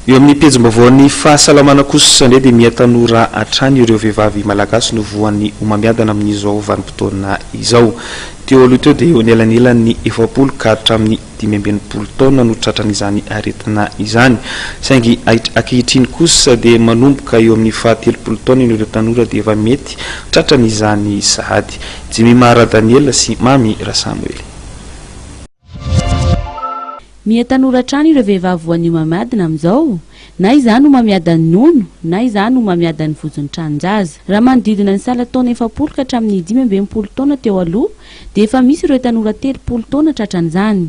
eo amin'ny pejim-baovao fahasalamana kosa ndray dia miatanora atrany ireo vehivavy malagasy no voan'ny omamiadana amin'izao vanim-potoana izao. Teo aloha teo dia eo anelanelany 70 ka hatramin'ny 580 taona no tratran'izany aretina izany. Saingy ankehitriny kosa dia manomboka eo amin'ny 70 taona ireo tanora dia efa mety tratran'izany sahady. Jimimara Daniel sy Mami Rasamuel. Miatanora trano ireo vehivavy voan'ny omamiadana amin'izao, na izany omamiadan'ny nono, na izany omamiadan'ny vozon'ny tranonjaza. Raha manodidina ny salan-taona 70 ka hatramin'ny 580 taona teo aloha, dia efa misy ireo tanora 30 taona tratran'izany.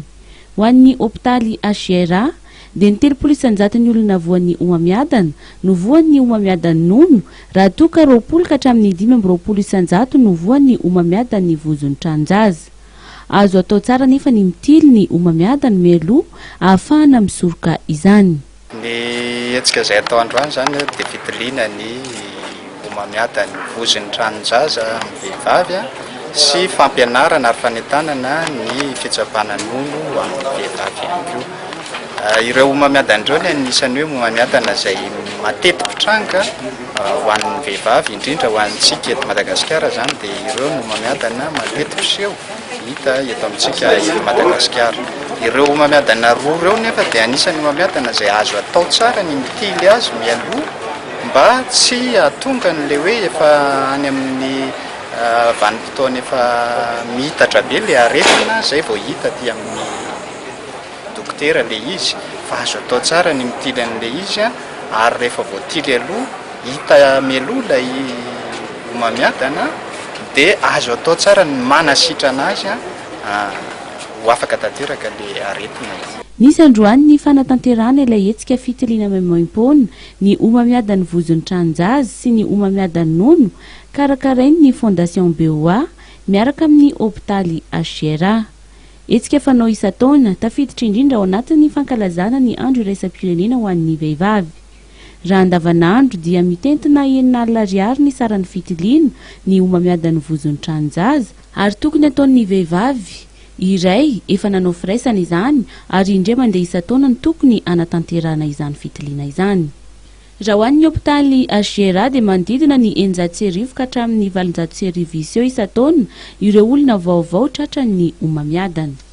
Ho an'ny hôpitaly HGRA, dia ny 30% ny olona voan'ny omamiadana no voan'ny omamiadan'ny nono, raha toa ka 20 ka hatramin'ny 25% no voan'ny omamiadan'ny vozon'ny tranonjaza. Azo atao tsara nefa ny mitily ny omamiadana mialoha ahafahana misoroka izany. Ny etsika izay atao androany zany dia fitiliana ny omamiadana vozon'ny tranonjaza amin'ny vehivavy sy fampianarana ary fanentanana ny fitsapana nono amin'ny vehivavy ihany koa. Ireo omamiadana ireo ny anisan'ny hoe omamiadana izay matetika tranga ho an'ny vehivavy, indrindra ho antsika eto Madagasikara zany dia ireo no omamiadana matetika seho hita eto amintsika eto Madagasikara. Ireo omamiadana roa ireo nefa dia anisan'ny omamiadana izay azo atao tsara ny mitily azy mialoha mba tsy ahatonga n'ilay hoe efa any amin'ny vanim-potoana efa mihitatra be ilay aretina izay vao hita aty amin'ny dokotera ilay izy, fa azo atao tsara ny mitily an'ilay izy ary rehefa voatily aloha hita mialoha ilay omamiadana dia azo atao tsara ny manasitrana azy ho afaka tanteraka ilay aretina. Nisy androany ny fanatanterahana ilay hetsika fitiliana maimaimpona ny omamiadan'ny vozon'ny tranonjaza sy ny omamiadan'ny nono karakarainy ny Fondation BOA miaraka amin'ny hôpitaly HGRA. Hetsika fanao isan-taona tafiditra indrindra ao anatin'ny fankalazana ny andro iraisam-pirenena ho an'ny vehivavy. Raha andavanandro dia mitentina R9 ny saran'ny fitiliana ny omamiadan'ny vozon'ny tranonjaza ary tokony ataon'ny vehivavy iray efa nanao firaisana izany ary indray mandeha isan-taona ny tokony anatanterahana izany fitiliana izany. Raha ho an'ny hôpitaly HGRA dia manodidina ny 900 ka hatramin'ny 800 iseo isan-taona ireo olona vaovao tratran'ny omamiadana.